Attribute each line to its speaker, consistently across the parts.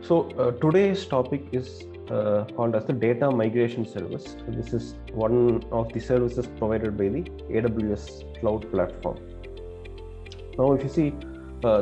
Speaker 1: Today's topic is called as the data migration service. This is one of the services provided by the AWS cloud platform. Now, if you see,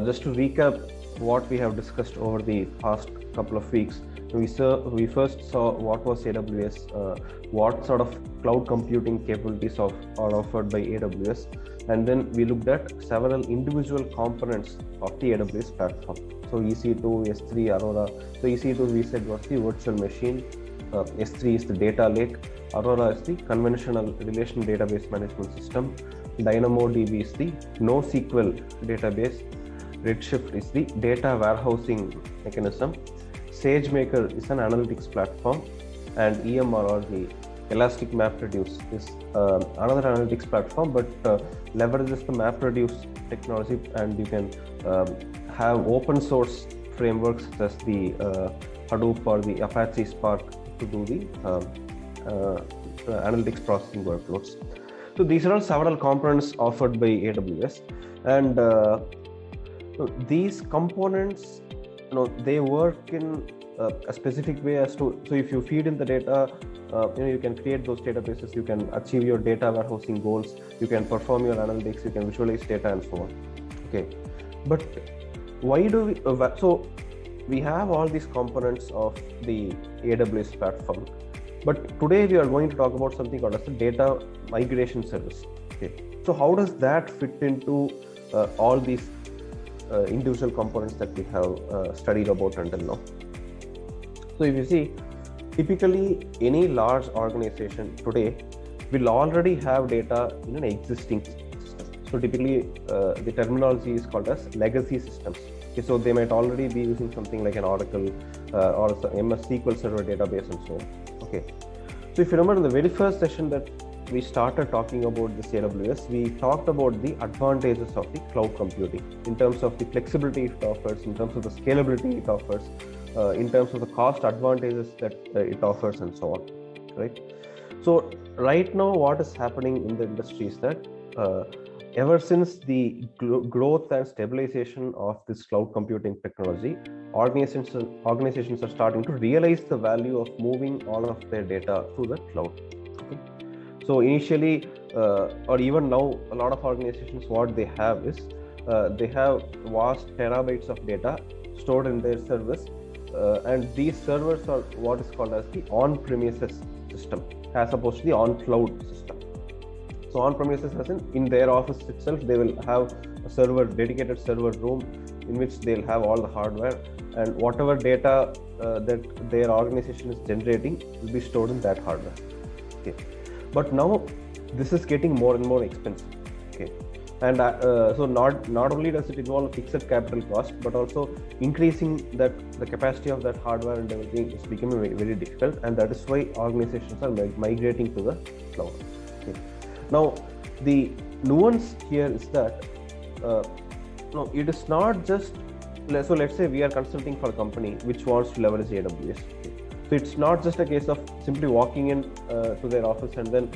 Speaker 1: just to recap what we have discussed over the past couple of weeks, we first saw what was AWS, what sort of cloud computing capabilities are offered by AWS, and then we looked at several individual components of the AWS platform. So EC2, S3, Aurora. So EC2 we said was the virtual machine, S3 is the data lake, Aurora is the conventional relational database management system, DynamoDB is the NoSQL database, Redshift is the data warehousing mechanism, SageMaker is an analytics platform, and EMR or the Elastic MapReduce is another analytics platform, but leverages the MapReduce technology, and you can have open source frameworks such as the Hadoop or the Apache Spark to do the analytics processing workloads. So these are all several components offered by AWS, and these components, they work in a specific way as to, so if you feed in the data, you can create those databases, you can achieve your data warehousing goals, you can perform your analytics, you can visualize data and so on. Okay, but why do we, so we have all these components of the AWS platform, but today we are going to talk about something called as the data migration service. Okay, so how does that fit into all these individual components that we have studied about until now? So if you see, typically any large organization today will already have data in an existing system. So typically the terminology is called as legacy systems. Okay, so they might already be using something like an Oracle or MS SQL Server database and so on. Okay, so if you remember in the very first session that we started talking about this AWS, we talked about the advantages of the cloud computing in terms of the flexibility it offers, in terms of the scalability it offers, in terms of the cost advantages that it offers and so on, right? So right now what is happening in the industry is that ever since the growth and stabilization of this cloud computing technology, organizations are starting to realize the value of moving all of their data to the cloud. Okay? So initially, or even now, a lot of organizations, what they have is, they have vast terabytes of data stored in their servers, and these servers are what is called as the on-premises system, as opposed to the on-cloud system. So on-premises as in their office itself, they will have a server, dedicated server room in which they'll have all the hardware, and whatever data that their organization is generating will be stored in that hardware. Okay. But now this is getting more and more expensive. Okay, and so not only does it involve fixed capital cost, but also increasing that the capacity of that hardware and everything is becoming very, very difficult, and that is why organizations are migrating to the cloud. Okay. Now the nuance here is that no, it is not just, so let's say we are consulting for a company which wants to leverage AWS. Okay. So it's not just a case of simply walking in to their office and then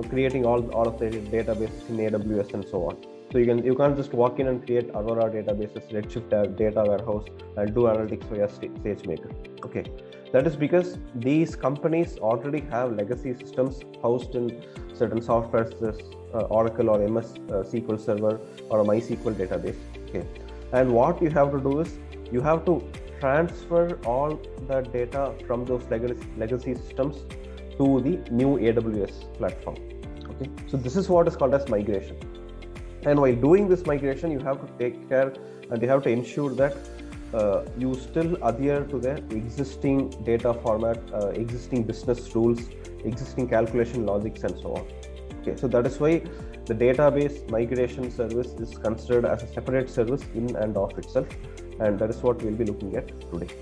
Speaker 1: creating all of their databases in AWS and so on. So you can't just walk in and create Aurora databases, Redshift data warehouse, and do analytics via SageMaker. Okay, that is because these companies already have legacy systems housed in certain softwares, such as Oracle or MS SQL Server or a MySQL database. Okay, and what you have to do is you have to transfer all the data from those legacy systems to the new AWS platform. Okay, so this is what is called as migration. And while doing this migration, you have to take care and you have to ensure that you still adhere to the existing data format, existing business rules, existing calculation logics, and so on. Okay, so that is why the database migration service is considered as a separate service in and of itself, and that is what we'll be looking at today.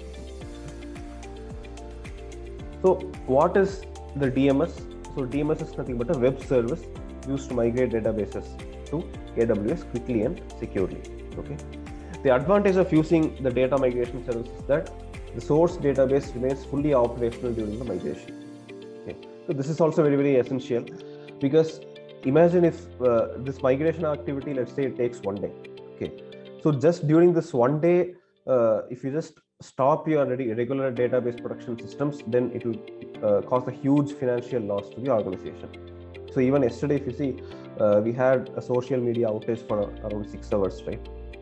Speaker 1: So what is the DMS? So DMS is nothing but a web service used to migrate databases to AWS quickly and securely. Okay, the advantage of using the data migration service is that the source database remains fully operational during the migration. Okay, so this is also very, very essential, because imagine if this migration activity, let's say it takes one day. Okay, so just during this one day, if you just stop your regular database production systems, then it will cause a huge financial loss to the organization. So even yesterday, if you see, we had a social media outage for around 6 hours, right?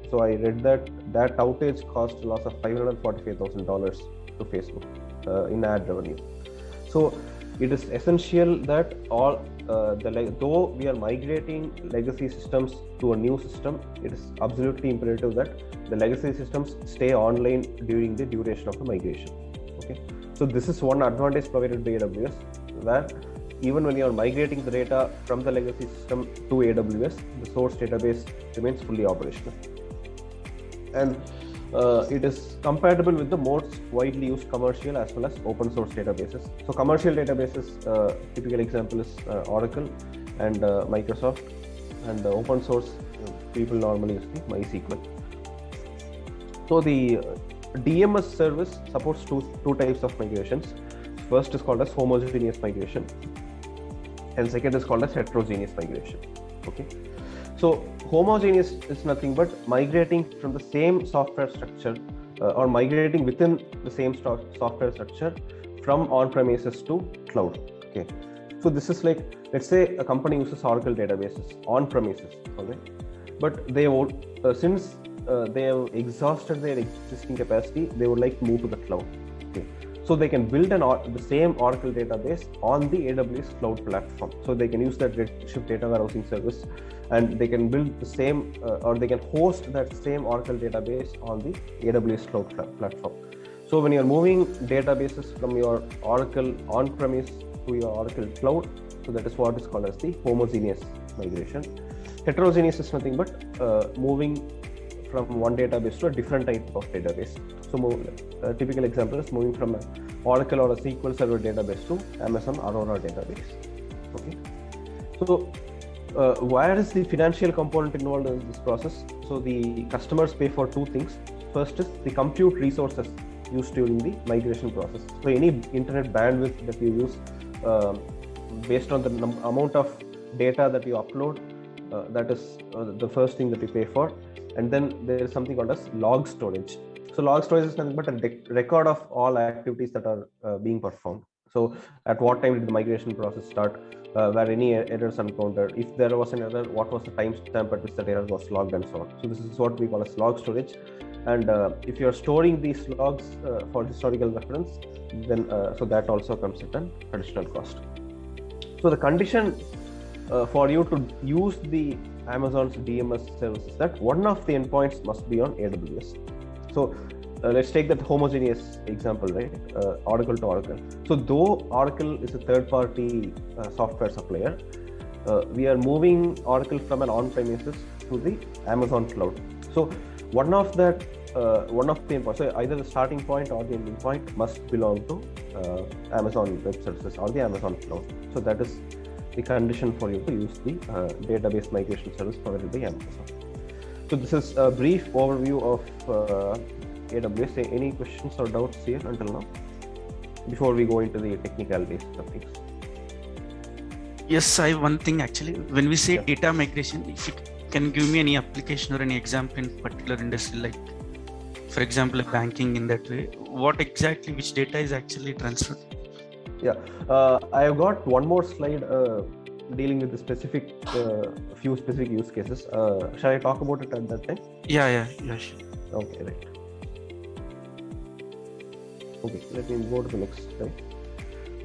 Speaker 1: So I read that outage cost a loss of $545,000 to Facebook in ad revenue. So it is essential that all though we are migrating legacy systems to a new system, it is absolutely imperative that the legacy systems stay online during the duration of the migration. Okay, so this is one advantage provided by AWS, that even when you are migrating the data from the legacy system to AWS, the source database remains fully operational. And it is compatible with the most widely used commercial as well as open source databases. So commercial databases, typical example is Oracle and Microsoft, and open source people normally use the MySQL. So the DMS service supports two types of migrations. First is called as homogeneous migration, and second is called as heterogeneous migration. Okay, so homogeneous is nothing but migrating from the same software structure or migrating within the same software structure from on-premises to cloud. Okay, so this is like, let's say a company uses Oracle databases on-premises, okay, but they would since they have exhausted their existing capacity, they would like to move to the cloud. Okay, so they can build the same Oracle database on the AWS cloud platform. So they can use that Redshift data warehousing service, and they can build the same or they can host that same Oracle database on the AWS cloud platform. So when you're moving databases from your Oracle on-premise to your Oracle cloud, so that is what is called as the homogeneous migration. Heterogeneous is nothing but moving from one database to a different type of database. So a typical example is moving from an Oracle or a SQL Server database to Amazon Aurora database. Okay, so where is the financial component involved in this process? So the customers pay for two things. First is the compute resources used during the migration process. So any internet bandwidth that you use based on the amount of data that you upload, that is the first thing that you pay for. And then there is something called as log storage. So log storage is nothing but a record of all activities that are being performed. So at what time did the migration process start? Were any errors encountered? If there was an error, what was the timestamp at which that error was logged, and so on. So this is what we call as log storage. And if you are storing these logs for historical reference, then so that also comes at an additional cost. So the condition for you to use the Amazon's DMS services, that one of the endpoints must be on AWS. So let's take that homogeneous example, right? Oracle to Oracle. So though Oracle is a third-party software supplier, we are moving Oracle from an on-premises to the Amazon cloud. So one of the endpoints, so either the starting point or the ending point must belong to Amazon Web Services or the Amazon cloud. So that is the condition for you to use the database migration service provided by Amazon. So this is a brief overview of AWS. Any questions or doubts here until now, before we go into the technicalities of things?
Speaker 2: Yes, I have one thing actually. When we say data migration, if you can give me any application or any example in particular industry, like for example banking, in that way, what exactly, which data is actually transferred?
Speaker 1: Yeah, I have got one more slide dealing with the specific few specific use cases. Shall I talk about it at that time?
Speaker 2: Yeah, sure.
Speaker 1: Okay, right. Okay, let me go to the next slide.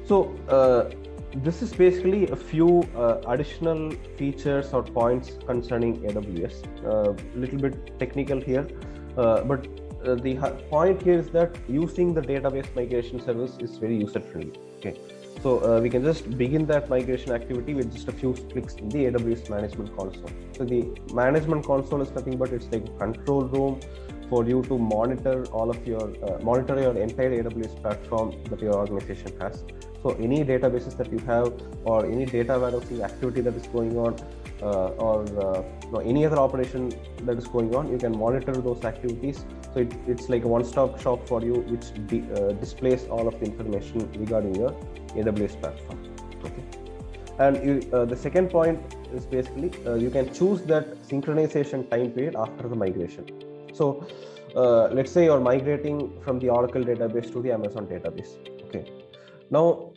Speaker 1: So this is basically a few additional features or points concerning AWS. Little bit technical here, but the point here is that using the database migration service is very user friendly. Okay, so we can just begin that migration activity with just a few clicks in the AWS management console. So the management console is nothing but it's like a control room for you to monitor all of your monitor your entire AWS platform that your organization has. So any databases that you have, or any data warehousing activity that is going on, or any other operation that is going on, you can monitor those activities. So it's like a one-stop shop for you, which displays all of the information regarding your AWS platform. Okay, and the second point is basically you can choose that synchronization time period after the migration. So let's say you're migrating from the Oracle database to the Amazon database. Okay. Now,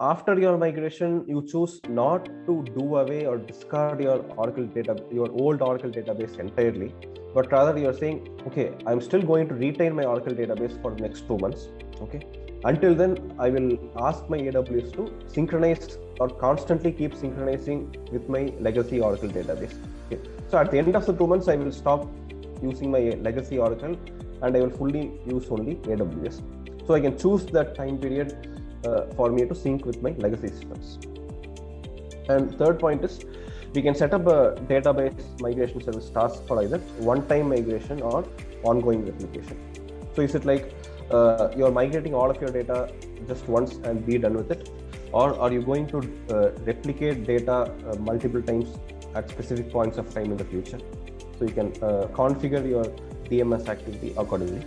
Speaker 1: after your migration, you choose not to do away or discard your old Oracle database entirely, but rather you're saying, okay, I'm still going to retain my Oracle database for the next 2 months. Okay. Until then, I will ask my AWS to synchronize or constantly keep synchronizing with my legacy Oracle database. Okay. So at the end of the 2 months, I will stop using my legacy Oracle and I will fully use only AWS. So I can choose that time period for me to sync with my legacy systems. And third point is, we can set up a database migration service task for either one-time migration or ongoing replication. So is it like you're migrating all of your data just once and be done with it, or are you going to replicate data multiple times at specific points of time in the future? So you can configure your DMS activity accordingly.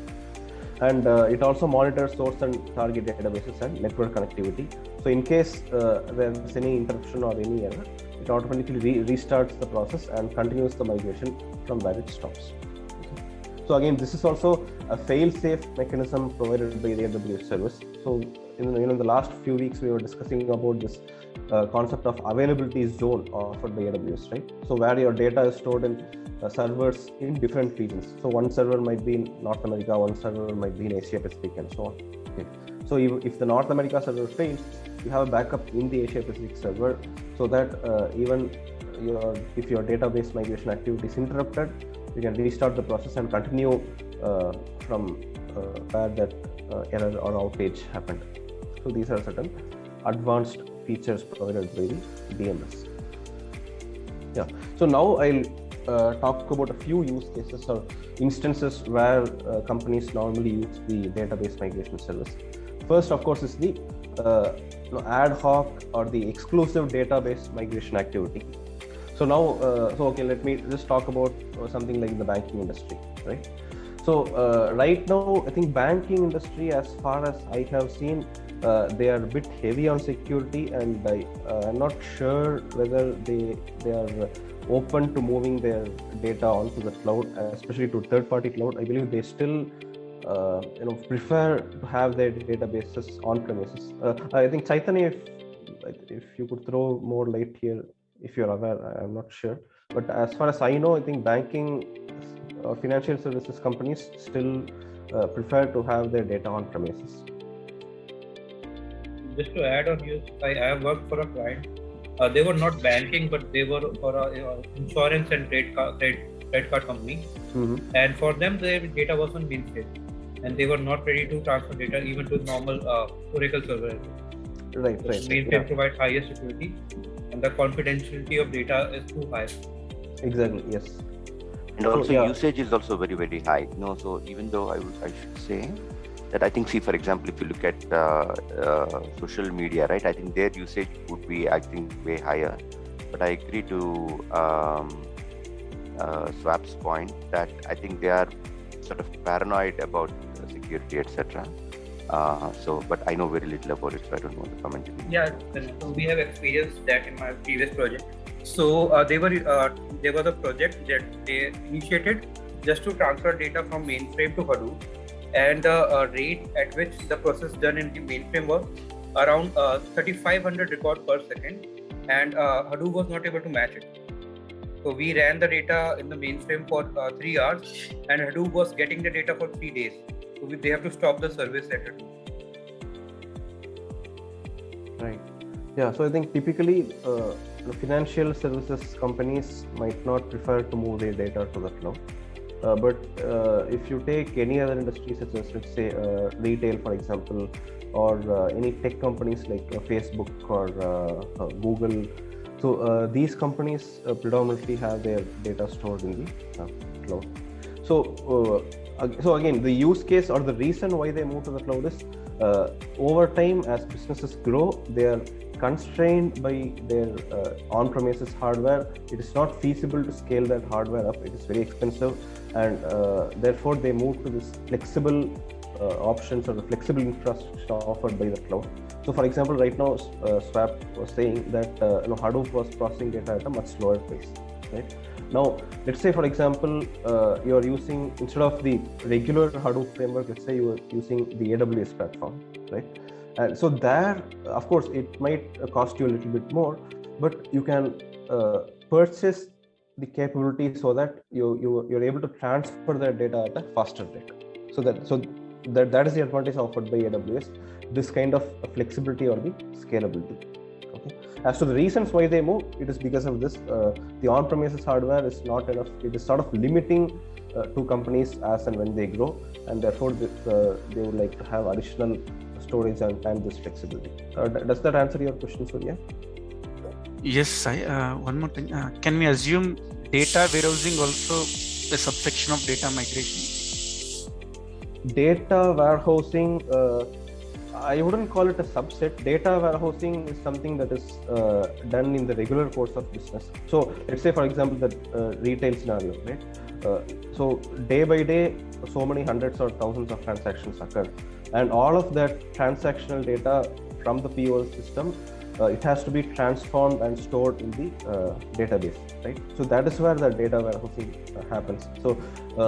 Speaker 1: And it also monitors source and target databases and network connectivity. So in case there's any interruption or any error, it automatically restarts the process and continues the migration from where it stops. So again, this is also a fail-safe mechanism provided by the AWS service. So in the last few weeks, we were discussing about this concept of availability zone offered by AWS, right? So where your data is stored in servers in different regions. So one server might be in North America, one server might be in Asia Pacific, and so on. Okay. So if the North America server fails, you have a backup in the Asia Pacific server, so that even if your database migration activity is interrupted, you can restart the process and continue from where that error or outage happened. So these are certain advanced features provided by the DMS. Yeah. So now I'll talk about a few use cases or instances where companies normally use the database migration service. First, of course, is the ad hoc or the exclusive database migration activity. So now, okay, let me just talk about something like the banking industry, right? So right now, I think banking industry, as far as I have seen, they are a bit heavy on security, and I'm not sure whether they are open to moving their data onto the cloud, especially to third-party cloud. I believe they still prefer to have their databases on premises. I think Chaitanya, if you could throw more light here, if you're aware, I'm not sure. But as far as I know, I think banking or financial services companies still prefer to have their data on premises.
Speaker 3: Just to add on you, I have worked for a client. They were not banking, but they were for a insurance and credit card company. Mm-hmm. And for them, their data was on mainframe, and they were not ready to transfer data even to normal Oracle server.
Speaker 1: Right.
Speaker 3: Mainframe provides higher security, and the confidentiality of data is too high.
Speaker 1: Exactly. Yes.
Speaker 4: And also usage is also very, very high. So even though I should say that I think, for example, if you look at social media, right? I think their usage would be, I think, way higher. But I agree to Swap's point that I think they are sort of paranoid about security, etc. But I know very little about it, so I don't want to comment.
Speaker 3: Yeah, so we have experienced that in my previous project. So there was a project that they initiated just to transfer data from mainframe to Hadoop, and the rate at which the process done in the mainframe was around 3,500 records per second, and Hadoop was not able to match it. So we ran the data in the mainframe for 3 hours, and Hadoop was getting the data for 3 days. So they have to stop the service at Hadoop.
Speaker 1: Right. Yeah. So I think typically financial services companies might not prefer to move their data to the cloud. But if you take any other industry, such as, let's say, retail, for example, or any tech companies like Facebook or Google, so these companies predominantly have their data stored in the cloud. So again, the use case or the reason why they move to the cloud is over time, as businesses grow, they are constrained by their on-premises hardware. It is not feasible to scale that hardware up. It is very expensive, and therefore they move to this flexible options or the flexible infrastructure offered by the cloud. So, for example, right now, Swap was saying that Hadoop was processing data at a much slower pace, right? Now, let's say, for example, you are using, instead of the regular Hadoop framework, let's say you are using the AWS platform, right? And so there, of course, it might cost you a little bit more, but you can purchase the capability so that you're able to transfer that data at a faster rate. So that is the advantage offered by AWS, this kind of flexibility or the scalability. Okay. As to the reasons why they move, it is because of this. The on-premises hardware is not enough. It is sort of limiting to companies as and when they grow, and therefore they would like to have additional storage and this flexibility. Does that answer your question, Surya?
Speaker 2: Yes, one more thing. Can we assume data warehousing also a subsection of data migration?
Speaker 1: Data warehousing, I wouldn't call it a subset. Data warehousing is something that is done in the regular course of business. So let's say, for example, the retail scenario, right? So day by day, so many hundreds or thousands of transactions occur, and all of that transactional data from the POS system, it has to be transformed and stored in the database, right? So that is where the data warehousing happens. So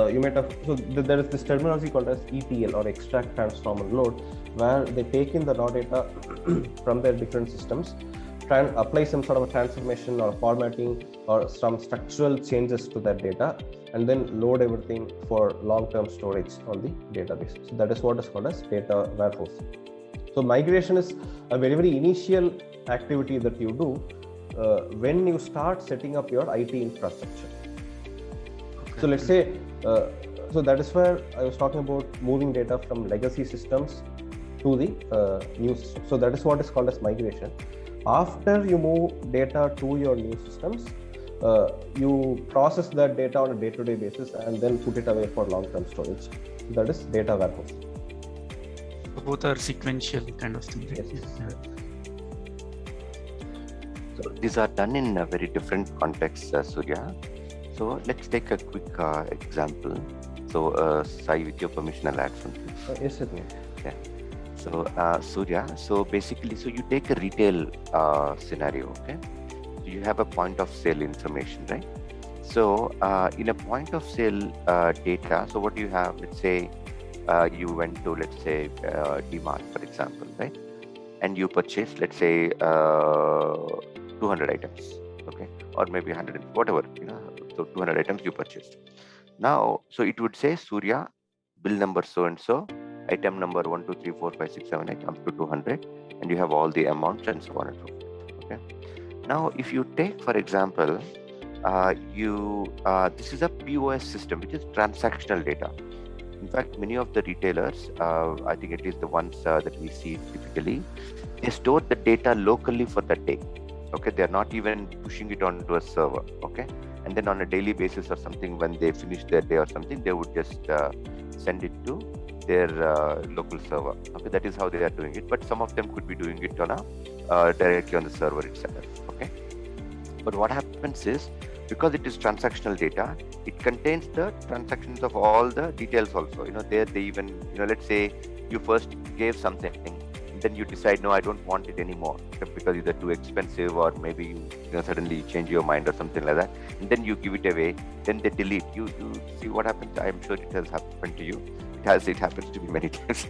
Speaker 1: you might have, so there is this terminology called as ETL, or extract, transform, and load, where they take in the raw data from their different systems, try and apply some sort of a transformation or formatting or some structural changes to that data, and then load everything for long-term storage on the database. So that is what is called as data warehousing. So migration is a very, very initial activity that you do when you start setting up your IT infrastructure. Okay. So let's say, so that is where I was talking about moving data from legacy systems to the new system. So that is what is called as migration. After you move data to your new systems, you process that data on a day-to-day basis and then put it away for long-term storage. So that is data warehousing.
Speaker 2: Both are sequential kind of thing.
Speaker 1: Yes.
Speaker 2: Yeah.
Speaker 4: So these are done in a very different context, Surya. So let's take a quick example. So Sai, with your permission, I'll add something.
Speaker 1: Yes, certainly.
Speaker 4: Yeah. So Surya, so basically, so you take a retail scenario, okay? So you have a point of sale information, right? So in a point of sale data, so what do you have? Let's say you went to, let's say, DMart, for example, right? And you purchased, let's say, 200 items, okay? Or maybe 100, whatever, you know, so 200 items you purchased. Now, so it would say, Surya, bill number so-and-so, item number 1, 2, 3, 4, 5, 6, 7, 8, up to 200, and you have all the amounts and so on and so forth, okay? Now, if you take, for example, this is a POS system, which is transactional data. In fact, many of the retailers, I think it is the ones that we see typically, they store the data locally for that day. Okay, they're not even pushing it onto a server. Okay, and then on a daily basis or something, when they finish their day or something, they would just send it to their local server. Okay, that is how they are doing it. But some of them could be doing it on a directly on the server itself. Okay, but what happens is, because it is transactional data, it contains the transactions of all the details also. You know, there they even, you know, let's say you first gave something, and then you decide, no, I don't want it anymore because either too expensive or maybe you suddenly change your mind or something like that, and then you give it away. Then they delete. You see what happens. I am sure it has happened to you. It happens to me many times,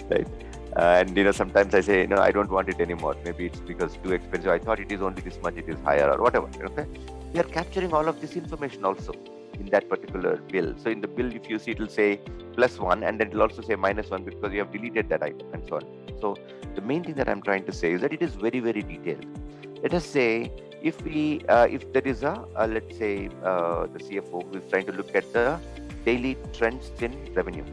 Speaker 4: right? And you know, sometimes I say, no, I don't want it anymore. Maybe it's because too expensive. I thought it is only this much, it is higher or whatever. Okay, we are capturing all of this information also in that particular bill. So in the bill, if you see, it will say +1, and then it will also say -1 because you have deleted that item and so on. So the main thing that I'm trying to say is that it is very, very detailed. Let us say if there is let's say the CFO who is trying to look at the daily trends in revenue,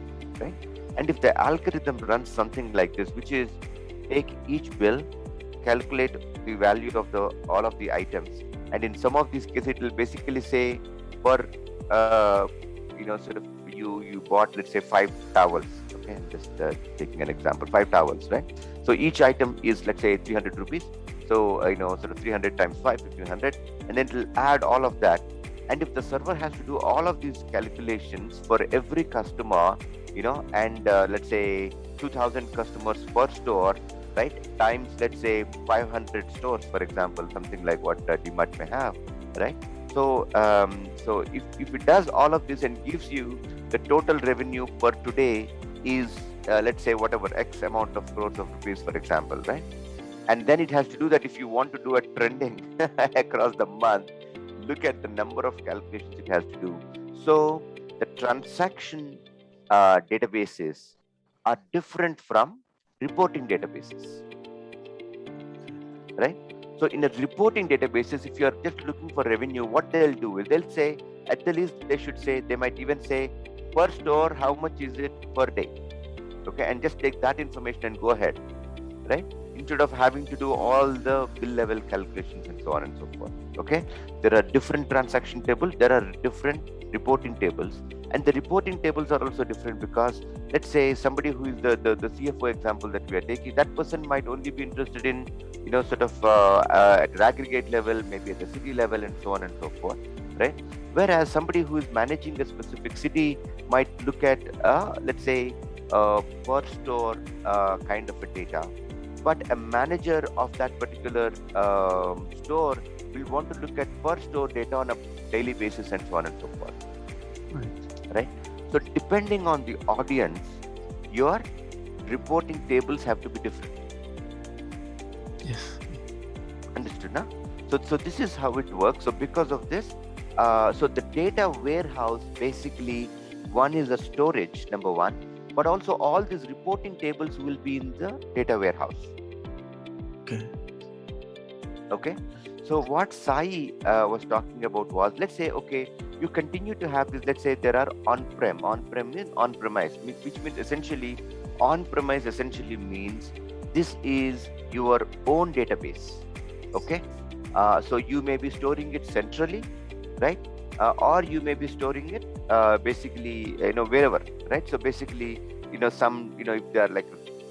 Speaker 4: right? And if the algorithm runs something like this, which is take each bill, calculate the value of all of the items, and in some of these cases, it will basically say per sort of you bought, let's say, 5 towels. Okay, just taking an example, 5 towels, right? So each item is, let's say, 300 rupees. So sort of 300 times 5, 1500, and then it will add all of that. And if the server has to do all of these calculations for every customer, and let's say 2000 customers per store, right, times, let's say, 500 stores, for example, something like what DMart may have, right? So if it does all of this and gives you the total revenue per today is let's say whatever X amount of crores of rupees, for example, right? And then it has to do that if you want to do a trending across the month, look at the number of calculations it has to do. So the transaction databases are different from reporting databases, right? So in a reporting databases, if you are just looking for revenue, what they'll do is they'll say, at the least they should say, they might even say per store, how much is it per day? Okay, and just take that information and go ahead, right? Instead of having to do all the bill level calculations and so on and so forth. Okay, there are different transaction tables, there are different reporting tables, and the reporting tables are also different because let's say somebody who is the CFO example that we are taking, that person might only be interested in, you know, sort of at an aggregate level, maybe at the city level and so on and so forth, right? Whereas somebody who is managing a specific city might look at let's say per store kind of a data, but a manager of that particular store will want to look at per store data on a daily basis and so on and so forth. Right? So depending on the audience, your reporting tables have to be different.
Speaker 2: Yes.
Speaker 4: Understood now? So this is how it works. So because of this, so the data warehouse basically, one is a storage, number one, but also all these reporting tables will be in the data warehouse.
Speaker 2: Okay.
Speaker 4: Okay. So what Sai was talking about was, let's say, okay, you continue to have this, let's say there are on-prem means on-premise, which means essentially, on-premise essentially means this is your own database, okay? So you may be storing it centrally, right? Or you may be storing it basically, you know, wherever, right? So basically, you know, some, you know, if they are like,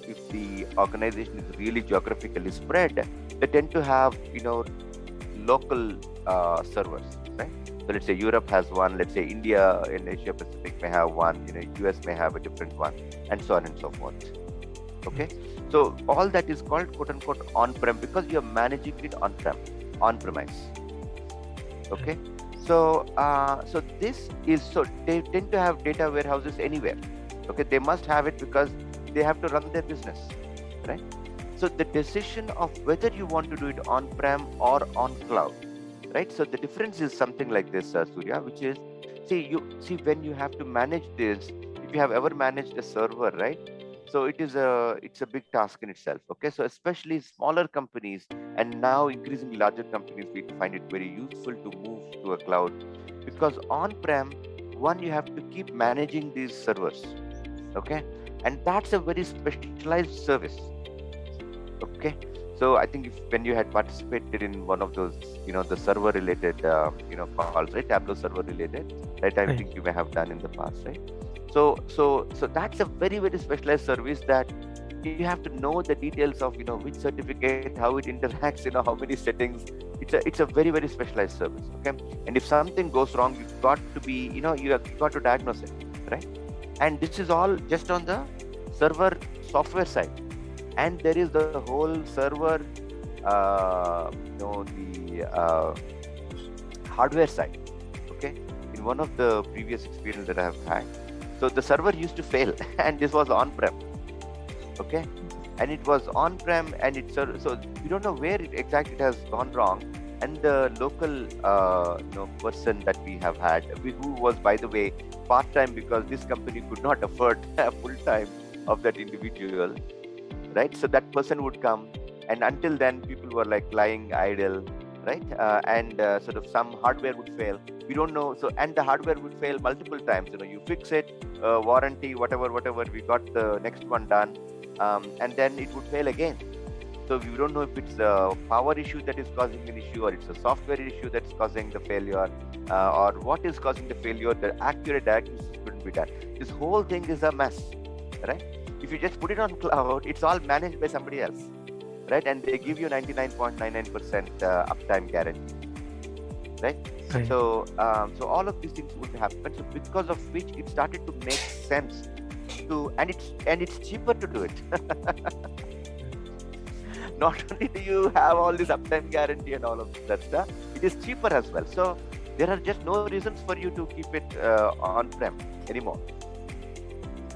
Speaker 4: if the organization is really geographically spread, they tend to have, you know, local servers, right? So let's say Europe has one, let's say India in Asia Pacific may have one, you know, US may have a different one, and so on and so forth. Okay, so all that is called quote unquote on-prem because you're managing it on-premise. Okay, so so this is, so they tend to have data warehouses anywhere. Okay, they must have it because they have to run their business, right? So the decision of whether you want to do it on-prem or on cloud, right? So the difference is something like this, Surya, which is, see when you have to manage this, if you have ever managed a server, right? So it's a big task in itself. Okay, so especially smaller companies and now increasingly larger companies, we find it very useful to move to a cloud because on-prem, one, you have to keep managing these servers. Okay, and that's a very specialized service. Okay, so I think when you had participated in one of those, you know, the server related, you know, calls, right? Tableau server related, right? I think you may have done in the past, right? So that's a very, very specialized service that you have to know the details of, you know, which certificate, how it interacts, you know, how many settings. It's a very, very specialized service. Okay, and if something goes wrong, you've got to be, you know, you have got to diagnose it, right? And this is all just on the server software side. And there is the whole server, you know, the hardware side. Okay, in one of the previous experience that I have had, so the server used to fail, and this was on-prem. Okay, and it was on-prem, and it's so we don't know where exactly it has gone wrong. And the local, you know, person that we have had, who was, by the way, part-time because this company could not afford a full-time of that individual. Right, so that person would come, and until then, people were like lying idle, right? And sort of some hardware would fail. We don't know. So, and the hardware would fail multiple times. You know, you fix it, warranty, whatever. We got the next one done, and then it would fail again. So we don't know if it's a power issue that is causing an issue, or it's a software issue that's causing the failure, or what is causing the failure. The accurate diagnosis couldn't be done. This whole thing is a mess, right? If you just put it on cloud, it's all managed by somebody else, right? And they give you 99.99% uptime guarantee, right? So, so all of these things would happen. So because of which it started to make sense to, and it's cheaper to do it. Not only do you have all this uptime guarantee and all of that stuff, it is cheaper as well. there are just no reasons for you to keep it on-prem anymore.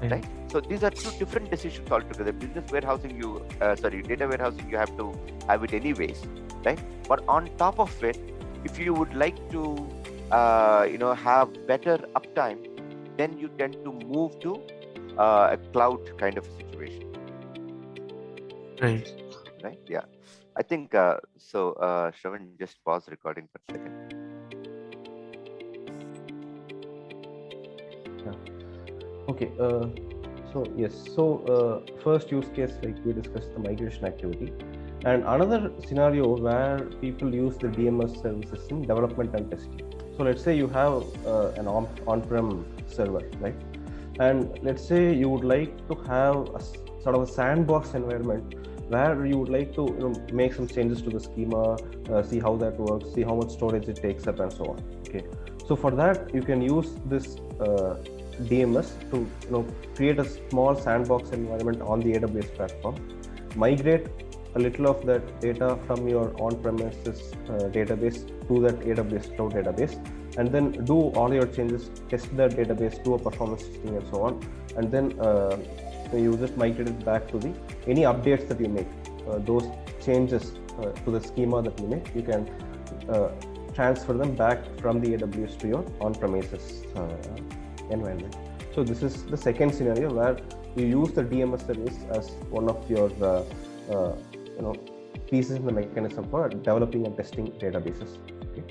Speaker 4: Right? So these are two different decisions altogether. Business warehousing, data warehousing, you have to have it anyways, right? But on top of it, if you would like to, have better uptime, then you tend to move to a cloud kind of a situation.
Speaker 2: Right.
Speaker 4: Right? Yeah. I think so. Shravan, just pause recording for a second.
Speaker 1: Okay. So yes. So first use case, like we discussed, the migration activity, and another scenario where people use the DMS services in development and testing. So let's say you have an on-prem server, right? And let's say you would like to have a sort of a sandbox environment where you would like to make some changes to the schema, see how that works, see how much storage it takes up, and so on. Okay. So for that, you can use this DMS to create a small sandbox environment on the AWS platform, migrate a little of that data from your on-premises database to that AWS cloud database, and then do all your changes, test that database, do a performance testing, and so on, and then you just migrate it back to any updates that you make, those changes to the schema that you make, you can transfer them back from the AWS to your on-premises environment. So this is the second scenario where you use the DMS service as one of your pieces in the mechanism for developing and testing databases. Okay.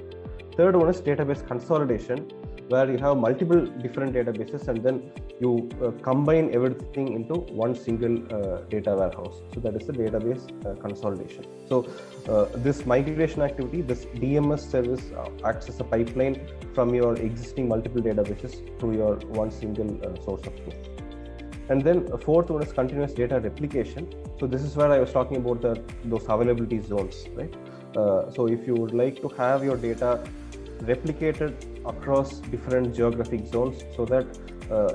Speaker 1: Third one is database consolidation, where you have multiple different databases and then you combine everything into one single data warehouse. So that is the database consolidation. So this migration activity, this DMS service acts as a pipeline from your existing multiple databases to your one single source of truth. And then fourth one is continuous data replication. So this is where I was talking about those availability zones, right? So if you would like to have your data replicated across different geographic zones so that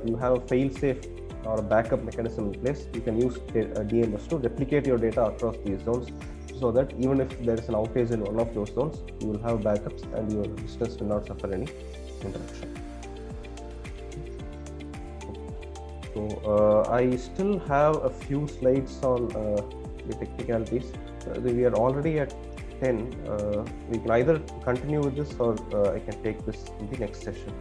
Speaker 1: you have a fail-safe or a backup mechanism in place, you can use DMS to replicate your data across these zones so that even if there is an outage in one of those zones, you will have backups and your business will not suffer any interruption. So I still have a few slides on the technicalities. We are already at 10. We can either continue with this or I can take this in the next session.